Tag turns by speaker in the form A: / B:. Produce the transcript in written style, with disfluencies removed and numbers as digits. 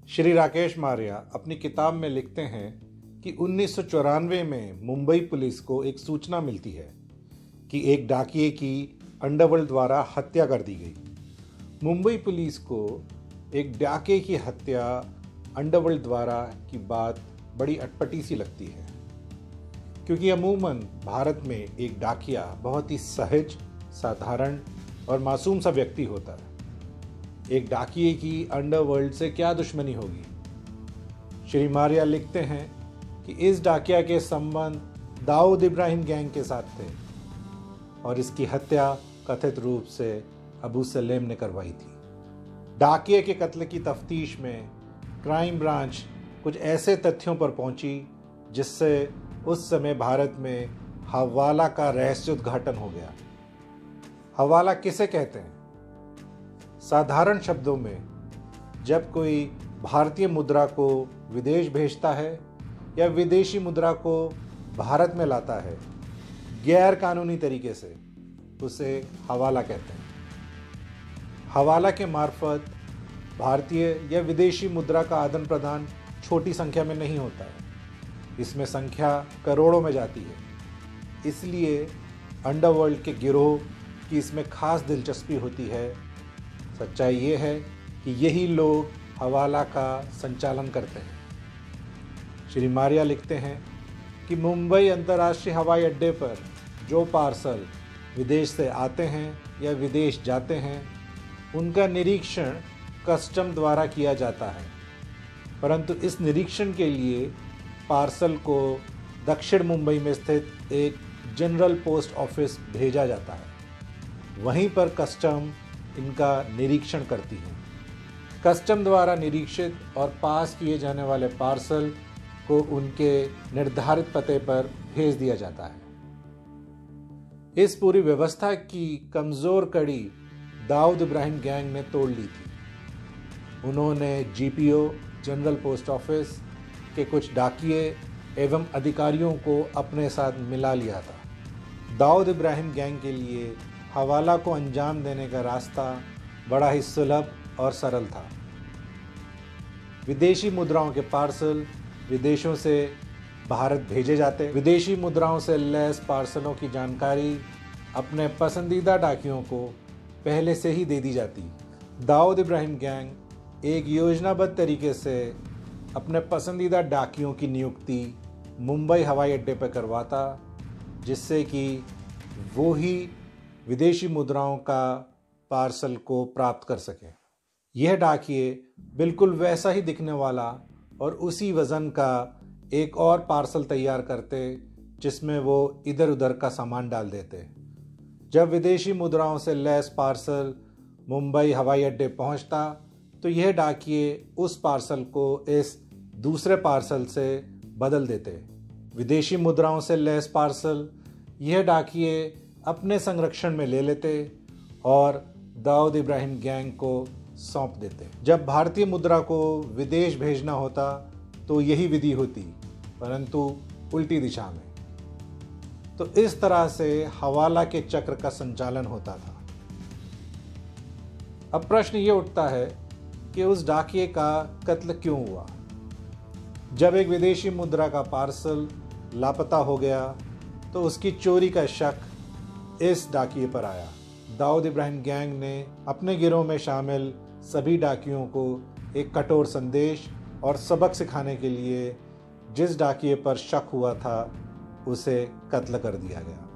A: श्री राकेश मारिया अपनी किताब में लिखते हैं कि 1994 में मुंबई पुलिस को एक सूचना मिलती है कि एक डाकिये की अंडरवर्ल्ड द्वारा हत्या कर दी गई। मुंबई पुलिस को एक डाकिये की हत्या अंडरवर्ल्ड द्वारा की बात बड़ी अटपटी सी लगती है, क्योंकि अमूमन भारत में एक डाकिया बहुत ही सहज, साधारण और मासूम सा व्यक्ति होता है। एक डाकिये की अंडरवर्ल्ड से क्या दुश्मनी होगी? श्री मारिया लिखते हैं कि इस डाकिया के संबंध दाऊद इब्राहिम गैंग के साथ थे और इसकी हत्या कथित रूप से अबू सलेम ने करवाई थी। डाकिये के कत्ल की तफ्तीश में क्राइम ब्रांच कुछ ऐसे तथ्यों पर पहुंची जिससे उस समय भारत में हवाला का रहस्योद्घाटन हो गया। हवाला किसे कहते हैं? साधारण शब्दों में, जब कोई भारतीय मुद्रा को विदेश भेजता है या विदेशी मुद्रा को भारत में लाता है गैर कानूनी तरीके से, उसे हवाला कहते हैं। हवाला के मार्फत भारतीय या विदेशी मुद्रा का आदान प्रदान छोटी संख्या में नहीं होता है, इसमें संख्या करोड़ों में जाती है। इसलिए अंडरवर्ल्ड के गिरोह की इसमें खास दिलचस्पी होती है। सच्चाई ये है कि यही लोग हवाला का संचालन करते हैं। श्री मारिया लिखते हैं कि मुंबई अंतर्राष्ट्रीय हवाई अड्डे पर जो पार्सल विदेश से आते हैं या विदेश जाते हैं, उनका निरीक्षण कस्टम द्वारा किया जाता है, परंतु इस निरीक्षण के लिए पार्सल को दक्षिण मुंबई में स्थित एक जनरल पोस्ट ऑफिस भेजा जाता है। वहीं पर कस्टम इनका निरीक्षण करती है। कस्टम द्वारा निरीक्षित और पास किए जाने वाले पार्सल को उनके निर्धारित पते पर भेज दिया जाता है। इस पूरी व्यवस्था की कमज़ोर कड़ी दाऊद इब्राहिम गैंग ने तोड़ ली थी। उन्होंने जीपीओ, जनरल पोस्ट ऑफिस के कुछ डाकिये एवं अधिकारियों को अपने साथ मिला लिया था। दाऊद इब्राहिम गैंग के लिए हवाला को अंजाम देने का रास्ता बड़ा ही सुलभ और सरल था। विदेशी मुद्राओं के पार्सल विदेशों से भारत भेजे जाते। विदेशी मुद्राओं से लैस पार्सलों की जानकारी अपने पसंदीदा डाकियों को पहले से ही दे दी जाती। दाऊद इब्राहिम गैंग एक योजनाबद्ध तरीके से अपने पसंदीदा डाकियों की नियुक्ति मुंबई हवाई अड्डे पर करवाता, जिससे कि वो ही विदेशी मुद्राओं का पार्सल को प्राप्त कर सकें। यह डाकिये बिल्कुल वैसा ही दिखने वाला और उसी वज़न का एक और पार्सल तैयार करते जिसमें वो इधर उधर का सामान डाल देते। जब विदेशी मुद्राओं से लैस पार्सल मुंबई हवाई अड्डे पहुंचता तो यह डाकिये उस पार्सल को इस दूसरे पार्सल से बदल देते। विदेशी मुद्राओं से लैस पार्सल यह डाकिये अपने संरक्षण में ले लेते और दाऊद इब्राहिम गैंग को सौंप देते। जब भारतीय मुद्रा को विदेश भेजना होता तो यही विधि होती, परंतु उल्टी दिशा में। तो इस तरह से हवाला के चक्र का संचालन होता था। अब प्रश्न ये उठता है कि उस डाकिये का कत्ल क्यों हुआ? जब एक विदेशी मुद्रा का पार्सल लापता हो गया तो उसकी चोरी का शक इस डाकिये पर आया। दाऊद इब्राहिम गैंग ने अपने गिरोह में शामिल सभी डाकियों को एक कठोर संदेश और सबक सिखाने के लिए जिस डाकिये पर शक हुआ था उसे कत्ल कर दिया गया।